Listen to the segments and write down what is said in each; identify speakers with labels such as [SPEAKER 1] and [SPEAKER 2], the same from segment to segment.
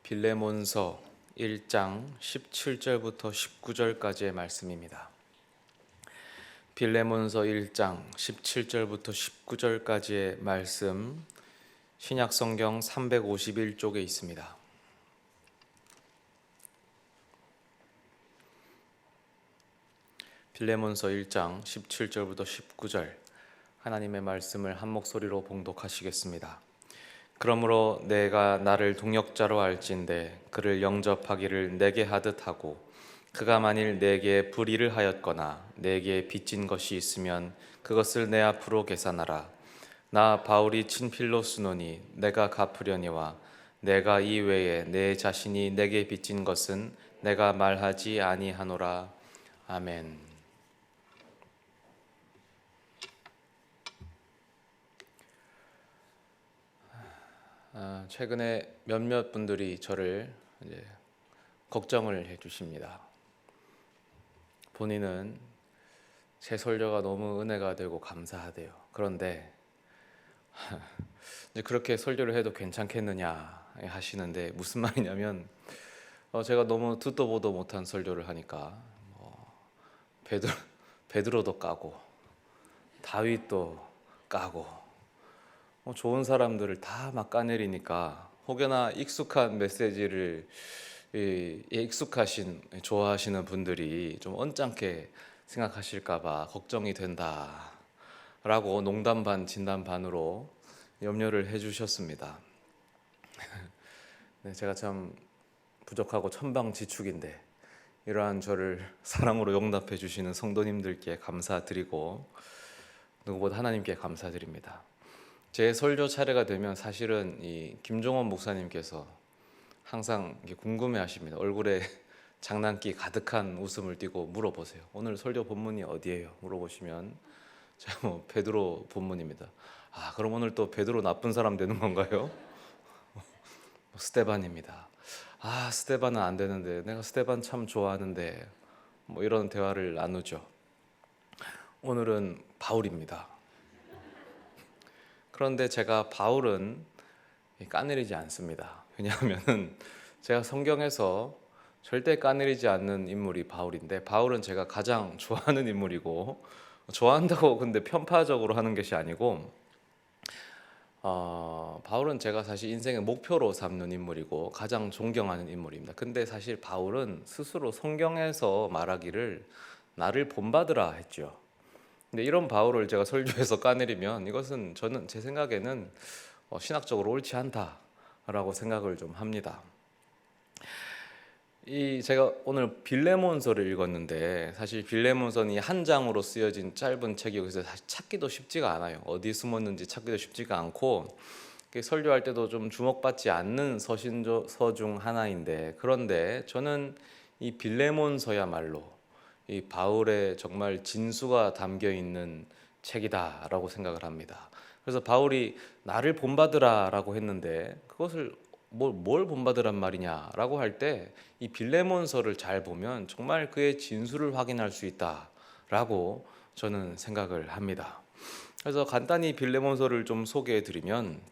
[SPEAKER 1] 빌레몬서 1장 17절부터 19절까지의 말씀입니다. 빌레몬서 1장 17절부터 19절까지의 말씀, 신약성경 351쪽에 있습니다. 빌레몬서 1장 17절부터 19절, 하나님의 말씀을 한 목소리로 봉독하시겠습니다. 그러므로 내가 나를 동역자로 알진대 그를 영접하기를 내게 하듯 하고, 그가 만일 내게 불의를 하였거나 내게 빚진 것이 있으면 그것을 내 앞으로 계산하라. 나 바울이 친필로 쓰노니 내가 갚으려니와 내가 이외에 내 자신이 내게 빚진 것은 내가 말하지 아니하노라. 아멘. 최근에 몇몇 분들이 저를 걱정을 해주십니다. 본인은 제 설교가 너무 은혜가 되고 감사하대요. 그런데 이제 그렇게 설교를 해도 괜찮겠느냐 하시는데, 무슨 말이냐면 제가 너무 듣도 보도 못한 설교를 하니까 베드로도 까고 다윗도 까고 좋은 사람들을 다 막 까내리니까, 혹여나 익숙한 메시지를 익숙하신 좋아하시는 분들이 좀 언짢게 생각하실까봐 걱정이 된다라고 농담 반 진담 반으로 염려를 해주셨습니다. 네, 제가 참 부족하고 천방지축인데 이러한 저를 사랑으로 용납해 주시는 성도님들께 감사드리고, 누구보다 하나님께 감사드립니다. 제 설교 차례가 되면 사실은 이 김종원 목사님께서 항상 궁금해하십니다. 얼굴에 장난기 가득한 웃음을 띠고 물어보세요. 오늘 설교 본문이 어디예요? 물어보시면 제가 베드로 본문입니다. 아, 그럼 오늘 또 베드로 나쁜 사람 되는 건가요? 스데반입니다. 아, 스데반은 안 되는데, 내가 스데반 참 좋아하는데, 이런 대화를 나누죠. 오늘은 바울입니다. 그런데 제가 바울은 까내리지 않습니다. 왜냐하면 제가 성경에서 절대 까내리지 않는 인물이 바울인데, 바울은 제가 가장 좋아하는 인물이고, 좋아한다고 근데 편파적으로 하는 것이 아니고, 바울은 제가 사실 인생의 목표로 삼는 인물이고 가장 존경하는 인물입니다. 근데 사실 바울은 스스로 성경에서 말하기를 나를 본받으라 했죠. 근데 이런 바울을 제가 설교에서 까내리면 이것은 저는 제 생각에는 신학적으로 옳지 않다라고 생각을 좀 합니다. 제가 오늘 빌레몬서를 읽었는데, 사실 빌레몬서는 한 장으로 쓰여진 짧은 책이고, 그래서 사실 찾기도 쉽지가 않아요. 어디 숨었는지 찾기도 쉽지가 않고, 설교할 때도 좀 주목받지 않는 서신서 중 하나인데, 그런데 저는 이 빌레몬서야말로 이 바울의 정말 진수가 담겨 있는 책이다라고 생각을 합니다. 그래서 바울이 나를 본받으라라고 했는데, 그것을 뭘 본받으란 말이냐라고 할 때 이 빌레몬서를 잘 보면 정말 그의 진수를 확인할 수 있다라고 저는 생각을 합니다. 그래서 간단히 빌레몬서를 좀 소개해 드리면,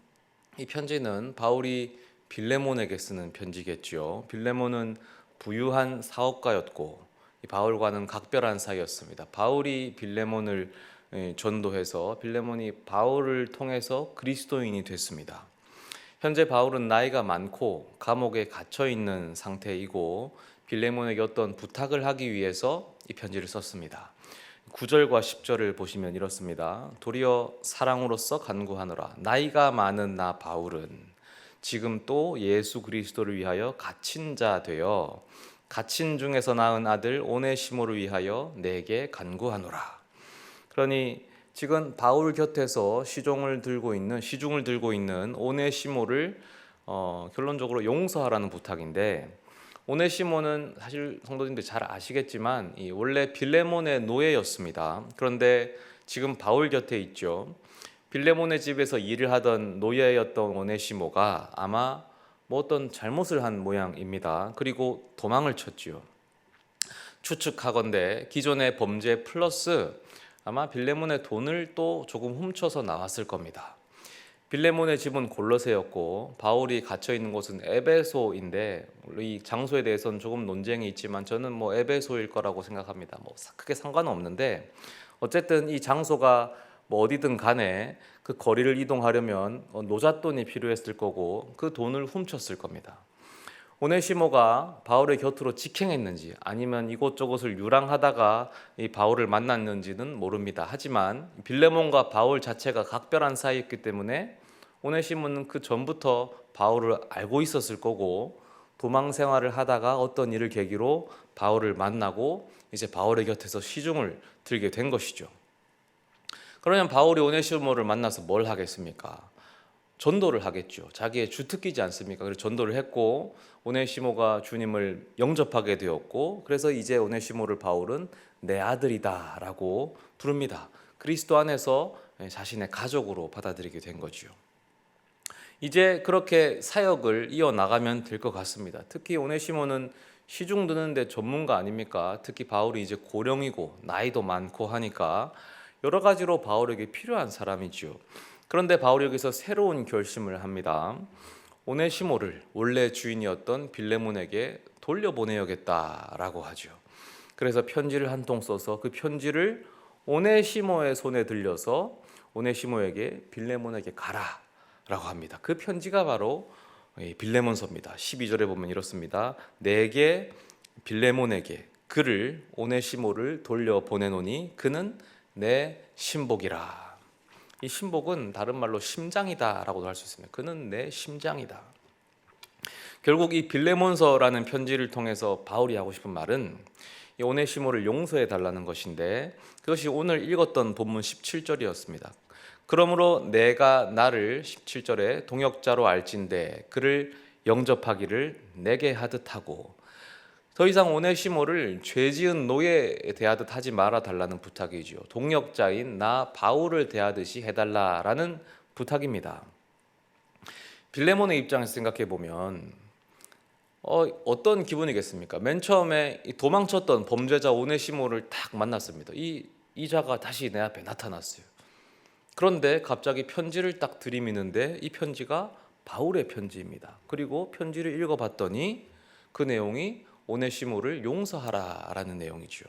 [SPEAKER 1] 이 편지는 바울이 빌레몬에게 쓰는 편지겠죠. 빌레몬은 부유한 사업가였고 바울과는 각별한 사이였습니다. 바울이 빌레몬을 전도해서 빌레몬이 바울을 통해서 그리스도인이 됐습니다. 현재 바울은 나이가 많고 감옥에 갇혀 있는 상태이고, 빌레몬에게 어떤 부탁을 하기 위해서 이 편지를 썼습니다. 9절과 10절을 보시면 이렇습니다. 도리어 사랑으로서 간구하노라. 나이가 많은 나 바울은 지금 또 예수 그리스도를 위하여 갇힌 자 되어 갇힌 중에서 낳은 아들 오네시모를 위하여 내게 간구하노라. 그러니 지금 바울 곁에서 시중을 들고 있는 오네시모를 결론적으로 용서하라는 부탁인데, 오네시모는 사실 성도님들 잘 아시겠지만 원래 빌레몬의 노예였습니다. 그런데 지금 바울 곁에 있죠. 빌레몬의 집에서 일을 하던 노예였던 오네시모가 아마 어떤 잘못을 한 모양입니다. 그리고 도망을 쳤지요. 추측하건대 기존의 범죄 플러스 아마 빌레몬의 돈을 또 조금 훔쳐서 나왔을 겁니다. 빌레몬의 집은 골로새였고 바울이 갇혀 있는 곳은 에베소인데, 이 장소에 대해서는 조금 논쟁이 있지만 저는 뭐 에베소일 거라고 생각합니다. 뭐 크게 상관은 없는데, 어쨌든 이 장소가 뭐 어디든 간에 그 거리를 이동하려면 노잣돈이 필요했을 거고 그 돈을 훔쳤을 겁니다. 오네시모가 바울의 곁으로 직행했는지 아니면 이곳저곳을 유랑하다가 이 바울을 만났는지는 모릅니다. 하지만 빌레몬과 바울 자체가 각별한 사이였기 때문에 오네시모는 그 전부터 바울을 알고 있었을 거고, 도망 생활을 하다가 어떤 일을 계기로 바울을 만나고 이제 바울의 곁에서 시중을 들게 된 것이죠. 그러면 바울이 오네시모를 만나서 뭘 하겠습니까? 전도를 하겠죠. 자기의 주특기지 않습니까? 그래서 전도를 했고 오네시모가 주님을 영접하게 되었고, 그래서 이제 오네시모를 바울은 내 아들이다라고 부릅니다. 그리스도 안에서 자신의 가족으로 받아들이게 된 거죠. 이제 그렇게 사역을 이어나가면 될 것 같습니다. 특히 오네시모는 시중 드는데 전문가 아닙니까? 특히 바울이 이제 고령이고 나이도 많고 하니까 여러 가지로 바울에게 필요한 사람이죠. 그런데 바울이 여기서 새로운 결심을 합니다. 오네시모를 원래 주인이었던 빌레몬에게 돌려보내야겠다라고 하죠. 그래서 편지를 한 통 써서 그 편지를 오네시모의 손에 들려서 오네시모에게 빌레몬에게 가라라고 합니다. 그 편지가 바로 빌레몬서입니다. 12절에 보면 이렇습니다. 내게 빌레몬에게 그를 오네시모를 돌려보내노니 그는 내 신복이라. 이 신복은 다른 말로 심장이다라고도 할 수 있습니다. 그는 내 심장이다. 결국 이 빌레몬서라는 편지를 통해서 바울이 하고 싶은 말은 이 오네시모를 용서해 달라는 것인데, 그것이 오늘 읽었던 본문 17절이었습니다. 그러므로 내가 나를 17절에 동역자로 알진대 그를 영접하기를 내게 하듯 하고, 더 이상 오네시모를 죄지은 노예에 대하듯 하지 말아 달라는 부탁이죠. 동역자인 나 바울을 대하듯이 해달라라는 부탁입니다. 빌레몬의 입장에서 생각해 보면 어떤 기분이겠습니까? 맨 처음에 도망쳤던 범죄자 오네시모를 딱 만났습니다. 이자가 다시 내 앞에 나타났어요. 그런데 갑자기 편지를 딱 들이미는데 이 편지가 바울의 편지입니다. 그리고 편지를 읽어봤더니 그 내용이 오네시모를 용서하라라는 내용이죠.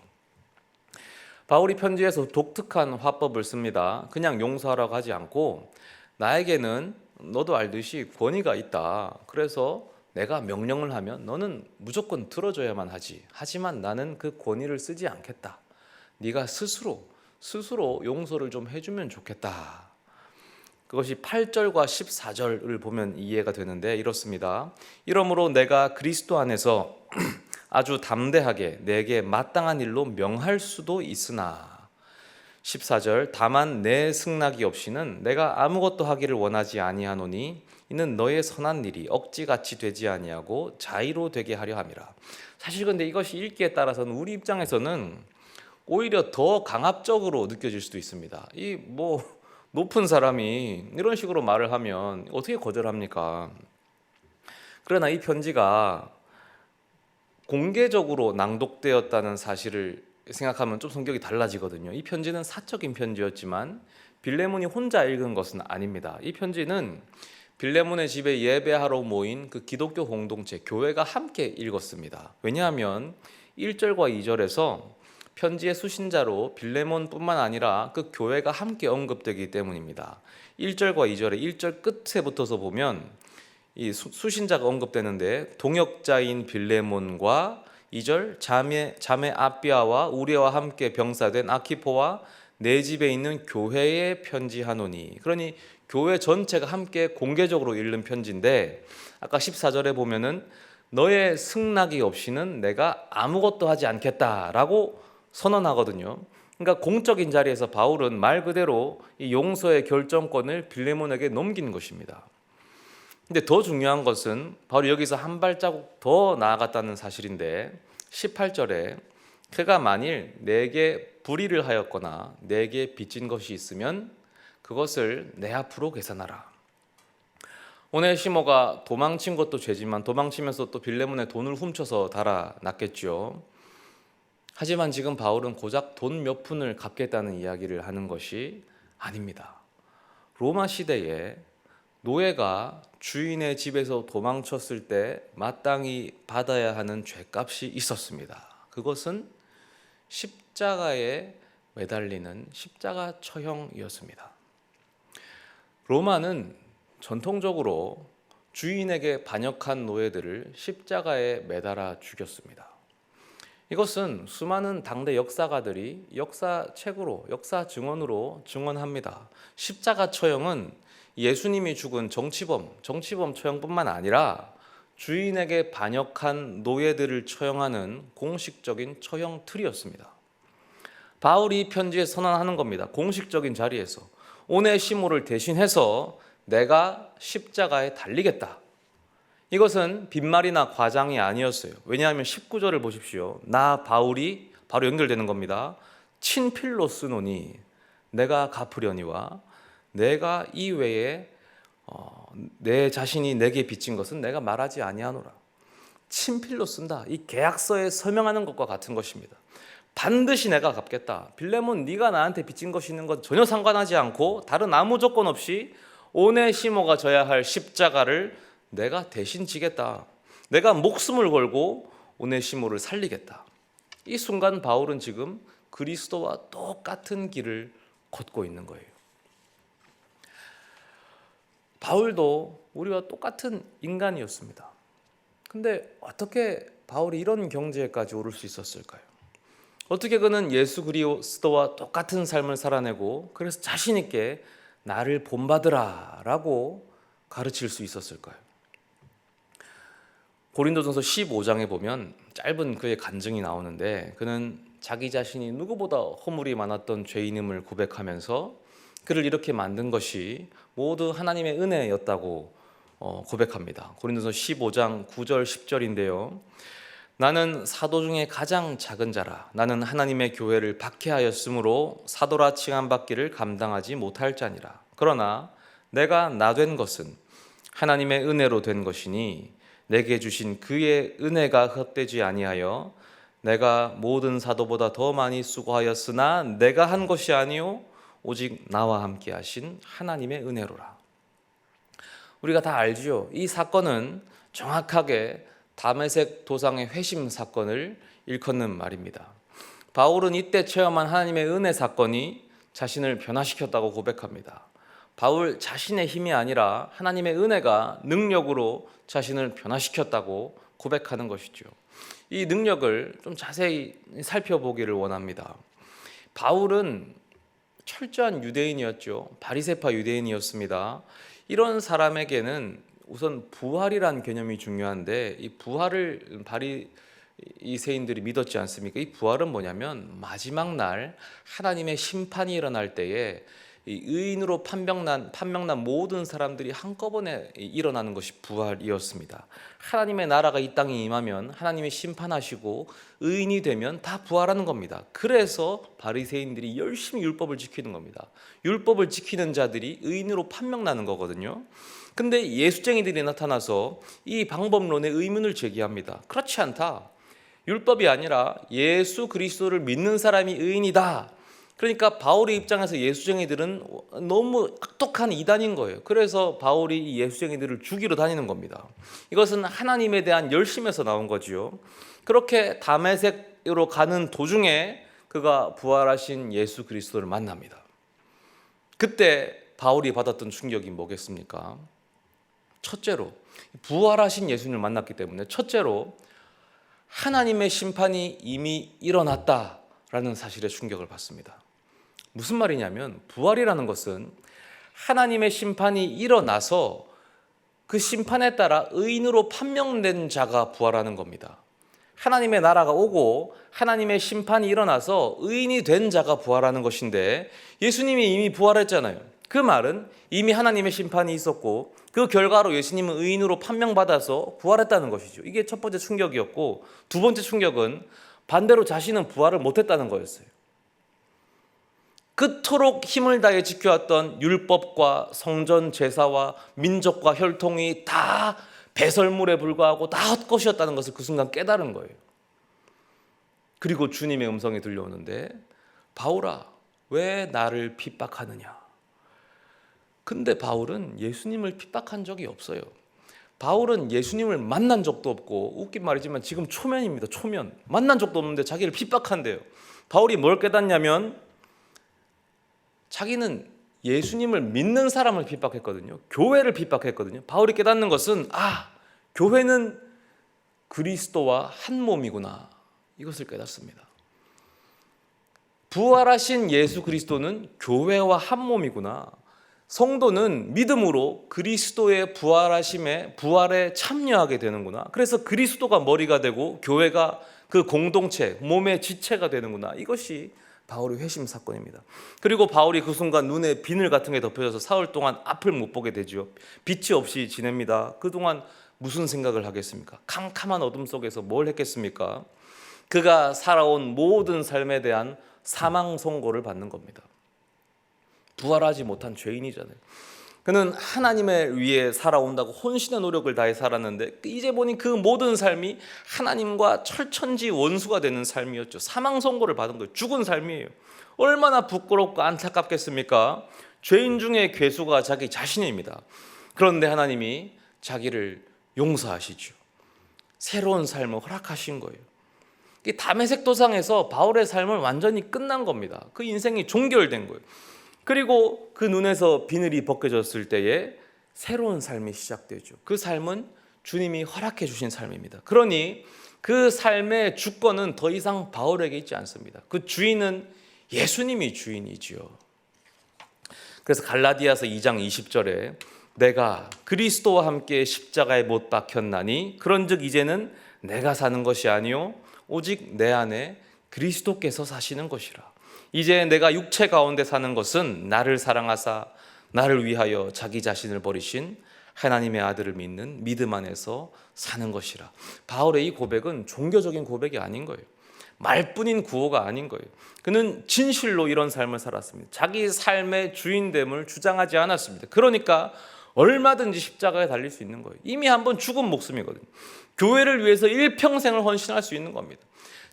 [SPEAKER 1] 바울이 편지에서 독특한 화법을 씁니다. 그냥 용서하라고 하지 않고 나에게는 너도 알듯이 권위가 있다. 그래서 내가 명령을 하면 너는 무조건 들어줘야만 하지. 하지만 나는 그 권위를 쓰지 않겠다. 네가 스스로 용서를 좀 해주면 좋겠다. 그것이 8절과 14절을 보면 이해가 되는데 이렇습니다. 이러므로 내가 그리스도 안에서 아주 담대하게 내게 마땅한 일로 명할 수도 있으나, 14절 다만 내 승낙이 없이는 내가 아무것도 하기를 원하지 아니하노니 이는 너의 선한 일이 억지같이 되지 아니하고 자의로 되게 하려 함이라. 사실 근데 이것이 읽기에 따라서는 우리 입장에서는 오히려 더 강압적으로 느껴질 수도 있습니다. 이 높은 사람이 이런 식으로 말을 하면 어떻게 거절합니까? 그러나 이 편지가 공개적으로 낭독되었다는 사실을 생각하면 좀 성격이 달라지거든요. 이 편지는 사적인 편지였지만 빌레몬이 혼자 읽은 것은 아닙니다. 이 편지는 빌레몬의 집에 예배하러 모인 그 기독교 공동체, 교회가 함께 읽었습니다. 왜냐하면 1절과 2절에서 편지의 수신자로 빌레몬뿐만 아니라 그 교회가 함께 언급되기 때문입니다. 1절과 2절에 1절 끝에 붙어서 보면 이 수신자가 언급되는데 동역자인 빌레몬과 2절 자매 아비아와 우리와 함께 병사된 아키포와 내 집에 있는 교회에 편지하노니, 그러니 교회 전체가 함께 공개적으로 읽는 편지인데 아까 14절에 보면은 너의 승낙이 없이는 내가 아무것도 하지 않겠다라고 선언하거든요. 그러니까 공적인 자리에서 바울은 말 그대로 이 용서의 결정권을 빌레몬에게 넘긴 것입니다. 근데 더 중요한 것은 바로 여기서 한 발자국 더 나아갔다는 사실인데 18절에 그가 만일 내게 불의를 하였거나 내게 빚진 것이 있으면 그것을 내 앞으로 계산하라. 오네시모가 도망친 것도 죄지만 도망치면서 또 빌레몬의 돈을 훔쳐서 달아났겠죠. 하지만 지금 바울은 고작 돈 몇 푼을 갚겠다는 이야기를 하는 것이 아닙니다. 로마 시대에 노예가 주인의 집에서 도망쳤을 때 마땅히 받아야 하는 죗값이 있었습니다. 그것은 십자가에 매달리는 십자가 처형이었습니다. 로마는 전통적으로 주인에게 반역한 노예들을 십자가에 매달아 죽였습니다. 이것은 수많은 당대 역사가들이 역사책으로, 역사 증언으로 증언합니다. 십자가 처형은 예수님이 죽은 정치범 처형뿐만 아니라 주인에게 반역한 노예들을 처형하는 공식적인 처형 틀이었습니다. 바울이 편지에 선언하는 겁니다. 공식적인 자리에서 오네시모를 대신해서 내가 십자가에 달리겠다. 이것은 빈말이나 과장이 아니었어요. 왜냐하면 19절을 보십시오. 나 바울이 바로 연결되는 겁니다. 친필로 쓰노니 내가 갚으려니와 내가 이외에 내 자신이 내게 빚진 것은 내가 말하지 아니하노라. 친필로 쓴다. 이 계약서에 서명하는 것과 같은 것입니다. 반드시 내가 갚겠다. 빌레몬 네가 나한테 빚진 것이 있는 것 전혀 상관하지 않고 다른 아무 조건 없이 오네시모가 져야 할 십자가를 내가 대신 지겠다. 내가 목숨을 걸고 오네시모를 살리겠다. 이 순간 바울은 지금 그리스도와 똑같은 길을 걷고 있는 거예요. 바울도 우리와 똑같은 인간이었습니다. 근데 어떻게 바울이 이런 경지에까지 오를 수 있었을까요? 어떻게 그는 예수 그리스도와 똑같은 삶을 살아내고 그래서 자신 있게 나를 본받으라 라고 가르칠 수 있었을까요? 고린도전서 15장에 보면 짧은 그의 간증이 나오는데 그는 자기 자신이 누구보다 허물이 많았던 죄인임을 고백하면서 그를 이렇게 만든 것이 모두 하나님의 은혜였다고 고백합니다. 고린도전서 15장 9절 10절인데요. 나는 사도 중에 가장 작은 자라. 나는 하나님의 교회를 박해하였으므로 사도라 칭함받기를 감당하지 못할 자니라. 그러나 내가 나 된 것은 하나님의 은혜로 된 것이니 내게 주신 그의 은혜가 헛되지 아니하여 내가 모든 사도보다 더 많이 수고하였으나 내가 한 것이 아니요 오직 나와 함께 하신 하나님의 은혜로라. 우리가 다 알지요. 이 사건은 정확하게 다메섹 도상의 회심 사건을 일컫는 말입니다. 바울은 이때 체험한 하나님의 은혜 사건이 자신을 변화시켰다고 고백합니다. 바울 자신의 힘이 아니라 하나님의 은혜가 능력으로 자신을 변화시켰다고 고백하는 것이죠. 이 능력을 좀 자세히 살펴보기를 원합니다. 바울은 철저한 유대인이었죠. 바리새파 유대인이었습니다. 이런 사람에게는 우선 부활이란 개념이 중요한데 이 부활을 바리새인들이 믿었지 않습니까? 이 부활은 뭐냐면 마지막 날 하나님의 심판이 일어날 때에 이 의인으로 판명난 모든 사람들이 한꺼번에 일어나는 것이 부활이었습니다. 하나님의 나라가 이 땅에 임하면 하나님이 심판하시고 의인이 되면 다 부활하는 겁니다. 그래서 바리새인들이 열심히 율법을 지키는 겁니다. 율법을 지키는 자들이 의인으로 판명나는 거거든요. 근데 예수쟁이들이 나타나서 이 방법론에 의문을 제기합니다. 그렇지 않다. 율법이 아니라 예수 그리스도를 믿는 사람이 의인이다. 그러니까 바울의 입장에서 예수쟁이들은 너무 악독한 이단인 거예요. 그래서 바울이 예수쟁이들을 죽이러 다니는 겁니다. 이것은 하나님에 대한 열심에서 나온 거지요. 그렇게 다메섹으로 가는 도중에 그가 부활하신 예수 그리스도를 만납니다. 그때 바울이 받았던 충격이 뭐겠습니까? 첫째로 부활하신 예수님을 만났기 때문에 첫째로 하나님의 심판이 이미 일어났다라는 사실에 충격을 받습니다. 무슨 말이냐면 부활이라는 것은 하나님의 심판이 일어나서 그 심판에 따라 의인으로 판명된 자가 부활하는 겁니다. 하나님의 나라가 오고 하나님의 심판이 일어나서 의인이 된 자가 부활하는 것인데 예수님이 이미 부활했잖아요. 그 말은 이미 하나님의 심판이 있었고 그 결과로 예수님은 의인으로 판명받아서 부활했다는 것이죠. 이게 첫 번째 충격이었고 두 번째 충격은 반대로 자신은 부활을 못했다는 거였어요. 그토록 힘을 다해 지켜왔던 율법과 성전 제사와 민족과 혈통이 다 배설물에 불과하고 다 헛것이었다는 것을 그 순간 깨달은 거예요. 그리고 주님의 음성이 들려오는데 바울아 왜 나를 핍박하느냐. 근데 바울은 예수님을 핍박한 적이 없어요. 바울은 예수님을 만난 적도 없고, 웃긴 말이지만 지금 초면입니다. 초면. 만난 적도 없는데 자기를 핍박한대요. 바울이 뭘 깨닫냐면 자기는 예수님을 믿는 사람을 핍박했거든요. 교회를 핍박했거든요. 바울이 깨닫는 것은 교회는 그리스도와 한 몸이구나, 이것을 깨닫습니다. 부활하신 예수 그리스도는 교회와 한 몸이구나. 성도는 믿음으로 그리스도의 부활에 참여하게 되는구나. 그래서 그리스도가 머리가 되고 교회가 그 공동체, 몸의 지체가 되는구나. 이것이 바울의 회심 사건입니다. 그리고 바울이 그 순간 눈에 비늘 같은 게 덮여져서 사흘 동안 앞을 못 보게 되죠. 빛이 없이 지냅니다. 그동안 무슨 생각을 하겠습니까? 캄캄한 어둠 속에서 뭘 했겠습니까? 그가 살아온 모든 삶에 대한 사망 선고를 받는 겁니다. 부활하지 못한 죄인이잖아요. 그는 하나님을 위해 살아온다고 혼신의 노력을 다해 살았는데 이제 보니 그 모든 삶이 하나님과 철천지 원수가 되는 삶이었죠. 사망 선고를 받은 거예요. 죽은 삶이에요. 얼마나 부끄럽고 안타깝겠습니까? 죄인 중에 괴수가 자기 자신입니다. 그런데 하나님이 자기를 용서하시죠. 새로운 삶을 허락하신 거예요. 다메섹 도상에서 바울의 삶은 완전히 끝난 겁니다. 그 인생이 종결된 거예요. 그리고 그 눈에서 비늘이 벗겨졌을 때에 새로운 삶이 시작되죠. 그 삶은 주님이 허락해 주신 삶입니다. 그러니 그 삶의 주권은 더 이상 바울에게 있지 않습니다. 그 주인은 예수님이 주인이지요. 그래서 갈라디아서 2장 20절에 내가 그리스도와 함께 십자가에 못 박혔나니 그런즉 이제는 내가 사는 것이 아니요 오직 내 안에 그리스도께서 사시는 것이라. 이제 내가 육체 가운데 사는 것은 나를 사랑하사 나를 위하여 자기 자신을 버리신 하나님의 아들을 믿는 믿음 안에서 사는 것이라. 바울의 이 고백은 종교적인 고백이 아닌 거예요. 말뿐인 구호가 아닌 거예요. 그는 진실로 이런 삶을 살았습니다. 자기 삶의 주인됨을 주장하지 않았습니다. 그러니까 얼마든지 십자가에 달릴 수 있는 거예요. 이미 한번 죽은 목숨이거든요. 교회를 위해서 일평생을 헌신할 수 있는 겁니다.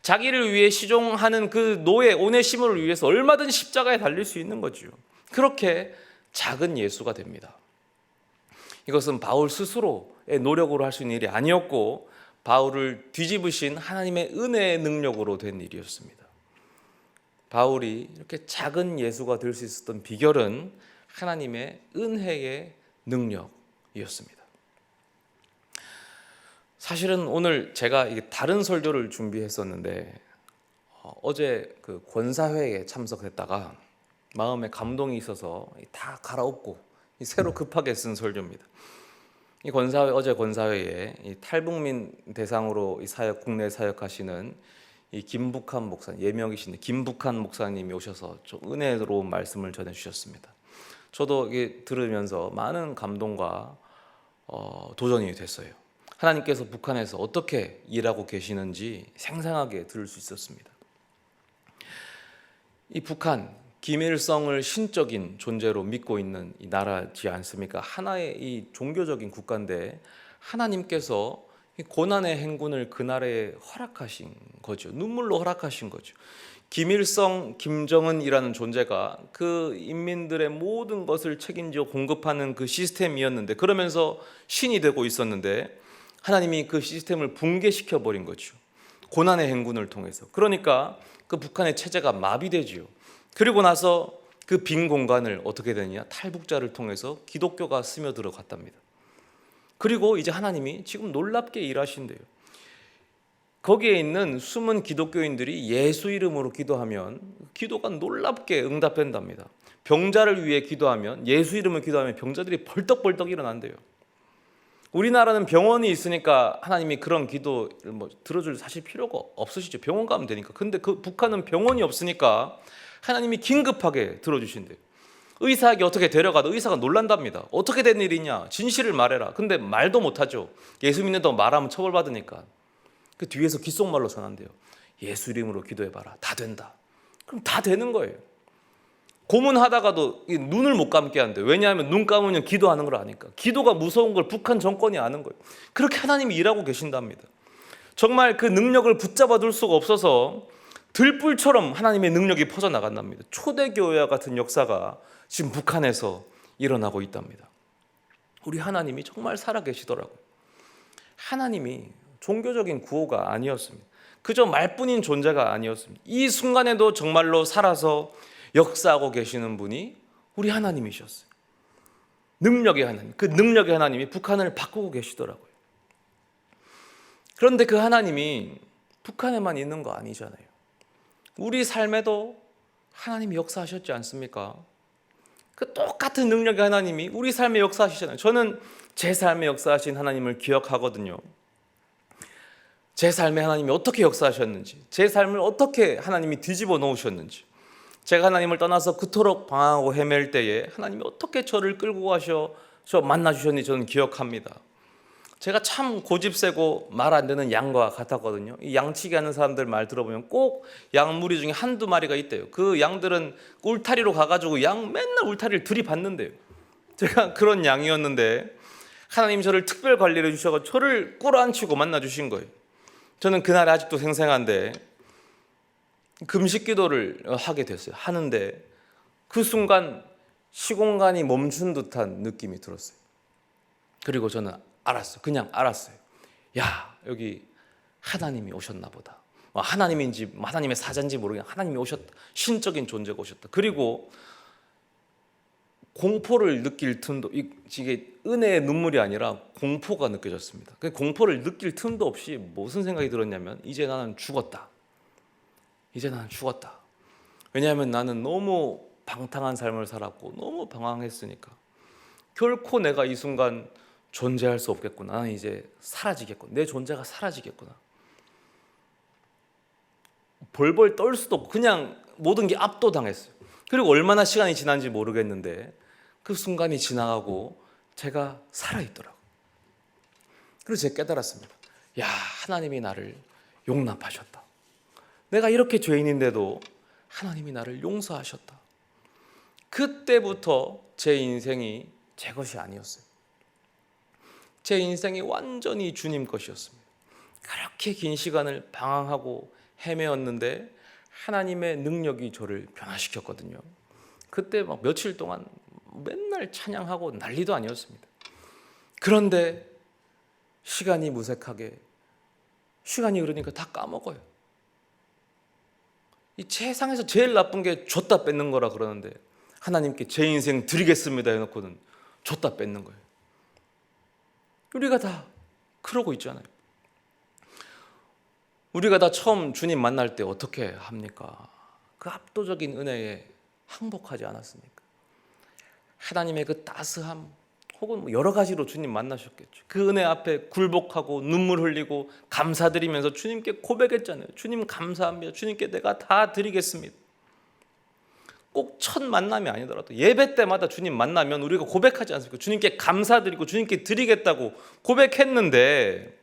[SPEAKER 1] 자기를 위해 시종하는 그 노예 오네시모를 위해서 얼마든지 십자가에 달릴 수 있는 거죠. 그렇게 작은 예수가 됩니다. 이것은 바울 스스로의 노력으로 할 수 있는 일이 아니었고 바울을 뒤집으신 하나님의 은혜의 능력으로 된 일이었습니다. 바울이 이렇게 작은 예수가 될 수 있었던 비결은 하나님의 은혜의 능력이었습니다. 사실은 오늘 제가 다른 설교를 준비했었는데 어제 그 권사회에 참석했다가 마음에 감동이 있어서 다 갈아엎고 새로 급하게 쓴 설교입니다. 이 권사회, 어제 권사회에 이 탈북민 대상으로 이 사역, 국내 사역하시는 이 김북한 목사, 예명이신데 김북한 목사님이 오셔서 좀 은혜로운 말씀을 전해주셨습니다. 저도 이게 들으면서 많은 감동과 도전이 됐어요. 하나님께서 북한에서 어떻게 일하고 계시는지 생생하게 들을 수 있었습니다. 이 북한, 김일성을 신적인 존재로 믿고 있는 이 나라지 않습니까? 하나의 이 종교적인 국가인데 하나님께서 이 고난의 행군을 그 나라에 허락하신 거죠. 눈물로 허락하신 거죠. 김일성, 김정은이라는 존재가 그 인민들의 모든 것을 책임져 공급하는 그 시스템이었는데 그러면서 신이 되고 있었는데 하나님이 그 시스템을 붕괴시켜 버린 거죠. 고난의 행군을 통해서. 그러니까 그 북한의 체제가 마비되지요. 그리고 나서 그 빈 공간을 어떻게 되느냐? 탈북자를 통해서 기독교가 스며들어 갔답니다. 그리고 이제 하나님이 지금 놀랍게 일하신대요. 거기에 있는 숨은 기독교인들이 예수 이름으로 기도하면 기도가 놀랍게 응답된답니다. 병자를 위해 기도하면 예수 이름을 기도하면 병자들이 벌떡벌떡 일어난대요. 우리나라는 병원이 있으니까 하나님이 그런 기도를 들어줄 사실 필요가 없으시죠. 병원 가면 되니까. 근데 그 북한은 병원이 없으니까 하나님이 긴급하게 들어주신대요. 의사에게 어떻게 데려가도 의사가 놀란답니다. 어떻게 된 일이냐? 진실을 말해라. 근데 말도 못하죠. 예수 믿는다고 말하면 처벌받으니까. 그 뒤에서 귓속말로 전한대요. 예수 이름으로 기도해봐라. 다 된다. 그럼 다 되는 거예요. 고문하다가도 눈을 못 감게 한대요. 왜냐하면 눈 감으면 기도하는 걸 아니까. 기도가 무서운 걸 북한 정권이 아는 거예요. 그렇게 하나님이 일하고 계신답니다. 정말 그 능력을 붙잡아 둘 수가 없어서 들불처럼 하나님의 능력이 퍼져나간답니다. 초대교회와 같은 역사가 지금 북한에서 일어나고 있답니다. 우리 하나님이 정말 살아계시더라고요. 하나님이 종교적인 구호가 아니었습니다. 그저 말뿐인 존재가 아니었습니다. 이 순간에도 정말로 살아서 역사하고 계시는 분이 우리 하나님이셨어요. 능력의 하나님, 그 능력의 하나님이 북한을 바꾸고 계시더라고요. 그런데 그 하나님이 북한에만 있는 거 아니잖아요. 우리 삶에도 하나님이 역사하셨지 않습니까? 그 똑같은 능력의 하나님이 우리 삶에 역사하시잖아요. 저는 제 삶에 역사하신 하나님을 기억하거든요. 제 삶에 하나님이 어떻게 역사하셨는지, 제 삶을 어떻게 하나님이 뒤집어 놓으셨는지, 제가 하나님을 떠나서 그토록 방황하고 헤맬 때에 하나님이 어떻게 저를 끌고 가셔 저 만나주셨는지 저는 기억합니다. 제가 참 고집세고 말 안 되는 양과 같았거든요. 이 양치기 하는 사람들 말 들어보면 꼭 양 무리 중에 한두 마리가 있대요. 그 양들은 울타리로 가가지고 양 맨날 울타리를 들이받는데요. 제가 그런 양이었는데 하나님 저를 특별 관리를 해주셔서 저를 꿇어앉히고 만나주신 거예요. 저는 그날이 아직도 생생한데 금식 기도를 하게 됐어요. 하는데 그 순간 시공간이 멈춘 듯한 느낌이 들었어요. 그리고 저는 알았어요. 그냥 알았어요. 야, 여기 하나님이 오셨나 보다. 하나님인지 하나님의 사자인지 모르겠는데 하나님이 오셨다. 신적인 존재가 오셨다. 그리고 공포를 느낄 틈도, 이게 은혜의 눈물이 아니라 공포가 느껴졌습니다. 그 공포를 느낄 틈도 없이 무슨 생각이 들었냐면 이제 나는 죽었다. 이제 나는 죽었다. 왜냐하면 나는 너무 방탕한 삶을 살았고 너무 방황했으니까 결코 내가 이 순간 존재할 수 없겠구나. 나는 이제 사라지겠구나. 내 존재가 사라지겠구나. 벌벌 떨 수도 없고 그냥 모든 게 압도당했어요. 그리고 얼마나 시간이 지난지 모르겠는데 그 순간이 지나가고 제가 살아있더라고요. 그래서 제가 깨달았습니다. 야, 하나님이 나를 용납하셨다. 내가 이렇게 죄인인데도 하나님이 나를 용서하셨다. 그때부터 제 인생이 제 것이 아니었어요. 제 인생이 완전히 주님 것이었습니다. 그렇게 긴 시간을 방황하고 헤매었는데 하나님의 능력이 저를 변화시켰거든요. 그때 막 며칠 동안 맨날 찬양하고 난리도 아니었습니다. 그런데 시간이 무색하게 시간이 흐르니까 다 까먹어요. 이 세상에서 제일 나쁜 게 줬다 뺏는 거라 그러는데 하나님께 제 인생 드리겠습니다 해놓고는 줬다 뺏는 거예요. 우리가 다 그러고 있잖아요. 우리가 다 처음 주님 만날 때 어떻게 합니까? 그 압도적인 은혜에 항복하지 않았습니까? 하나님의 그 따스함 혹은 여러 가지로 주님 만나셨겠죠. 그 은혜 앞에 굴복하고 눈물 흘리고 감사드리면서 주님께 고백했잖아요. 주님 감사합니다. 주님께 내가 다 드리겠습니다. 꼭 첫 만남이 아니더라도 예배 때마다 주님 만나면 우리가 고백하지 않습니까? 주님께 감사드리고 주님께 드리겠다고 고백했는데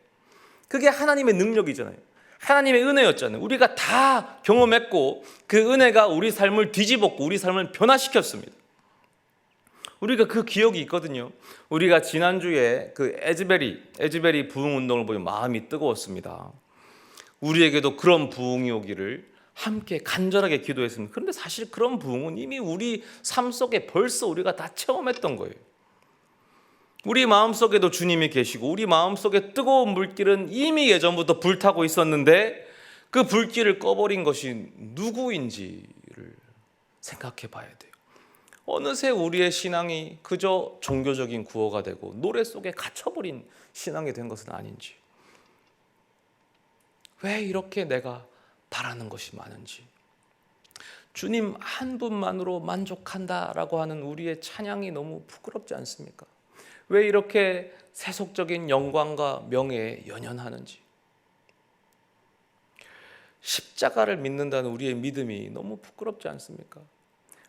[SPEAKER 1] 그게 하나님의 능력이잖아요. 하나님의 은혜였잖아요. 우리가 다 경험했고 그 은혜가 우리 삶을 뒤집었고 우리 삶을 변화시켰습니다. 우리가 그 기억이 있거든요. 우리가 지난주에 그 에즈베리 부흥 운동을 보면 마음이 뜨거웠습니다. 우리에게도 그런 부흥이 오기를 함께 간절하게 기도했습니다. 그런데 사실 그런 부흥은 이미 우리 삶 속에 벌써 우리가 다 체험했던 거예요. 우리 마음속에도 주님이 계시고 우리 마음속에 뜨거운 물길은 이미 예전부터 불타고 있었는데 그 불길을 꺼버린 것이 누구인지를 생각해 봐야 돼요. 어느새 우리의 신앙이 그저 종교적인 구호가 되고 노래 속에 갇혀버린 신앙이 된 것은 아닌지, 왜 이렇게 내가 바라는 것이 많은지, 주님 한 분만으로 만족한다라고 하는 우리의 찬양이 너무 부끄럽지 않습니까? 왜 이렇게 세속적인 영광과 명예에 연연하는지, 십자가를 믿는다는 우리의 믿음이 너무 부끄럽지 않습니까?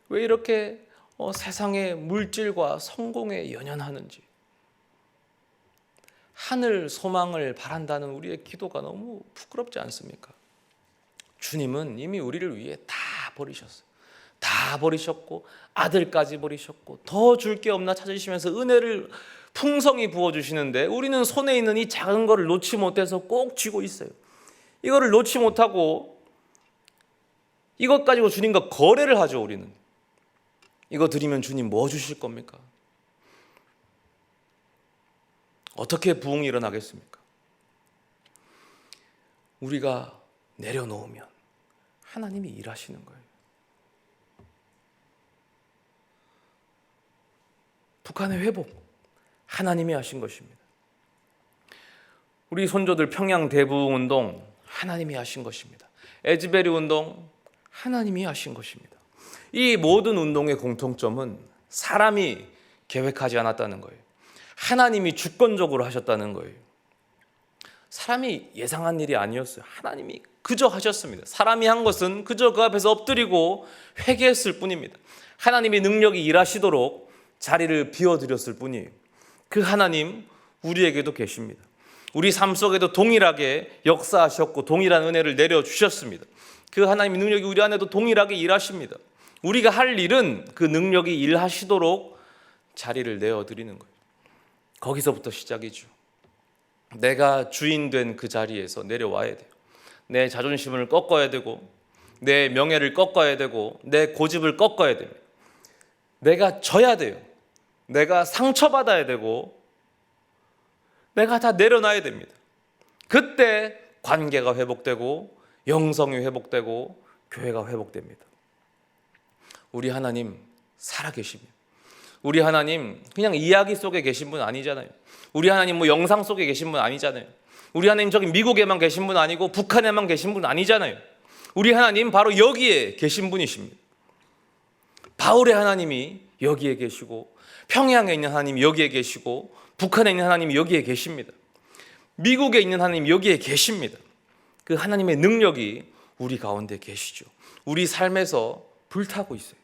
[SPEAKER 1] 왜 이렇게 세상의 물질과 성공에 연연하는지, 하늘 소망을 바란다는 우리의 기도가 너무 부끄럽지 않습니까? 주님은 이미 우리를 위해 다 버리셨어요. 다 버리셨고 아들까지 버리셨고 더 줄 게 없나 찾으시면서 은혜를 풍성히 부어주시는데 우리는 손에 있는 이 작은 거를 놓지 못해서 꼭 쥐고 있어요. 이거를 놓지 못하고 이것 가지고 주님과 거래를 하죠. 우리는 이거 드리면 주님 뭐 주실 겁니까? 어떻게 부흥이 일어나겠습니까? 우리가 내려놓으면 하나님이 일하시는 거예요. 북한의 회복, 하나님이 하신 것입니다. 우리 선조들 평양 대부흥 운동, 하나님이 하신 것입니다. 에즈베리 운동, 하나님이 하신 것입니다. 이 모든 운동의 공통점은 사람이 계획하지 않았다는 거예요. 하나님이 주권적으로 하셨다는 거예요. 사람이 예상한 일이 아니었어요. 하나님이 그저 하셨습니다. 사람이 한 것은 그저 그 앞에서 엎드리고 회개했을 뿐입니다. 하나님의 능력이 일하시도록 자리를 비워드렸을 뿐이에요. 그 하나님 우리에게도 계십니다. 우리 삶 속에도 동일하게 역사하셨고 동일한 은혜를 내려주셨습니다. 그 하나님의 능력이 우리 안에도 동일하게 일하십니다. 우리가 할 일은 그 능력이 일하시도록 자리를 내어드리는 거예요. 거기서부터 시작이죠. 내가 주인 된 그 자리에서 내려와야 돼요. 내 자존심을 꺾어야 되고 내 명예를 꺾어야 되고 내 고집을 꺾어야 됩니다. 내가 져야 돼요. 내가 상처받아야 되고 내가 다 내려놔야 됩니다. 그때 관계가 회복되고 영성이 회복되고 교회가 회복됩니다. 우리 하나님 살아계십니다. 우리 하나님 그냥 이야기 속에 계신 분 아니잖아요. 우리 하나님 뭐 영상 속에 계신 분 아니잖아요. 우리 하나님 저기 미국에만 계신 분 아니고 북한에만 계신 분 아니잖아요. 우리 하나님 바로 여기에 계신 분이십니다. 바울의 하나님이 여기에 계시고 평양에 있는 하나님이 여기에 계시고 북한에 있는 하나님이 여기에 계십니다. 미국에 있는 하나님이 여기에 계십니다. 그 하나님의 능력이 우리 가운데 계시죠. 우리 삶에서 불타고 있어요.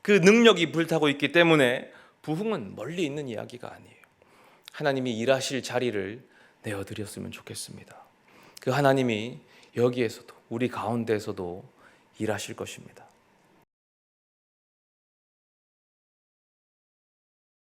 [SPEAKER 1] 그 능력이 불타고 있기 때문에 부흥은 멀리 있는 이야기가 아니에요. 하나님이 일하실 자리를 내어드렸으면 좋겠습니다. 그 하나님이 여기에서도 우리 가운데에서도 일하실 것입니다.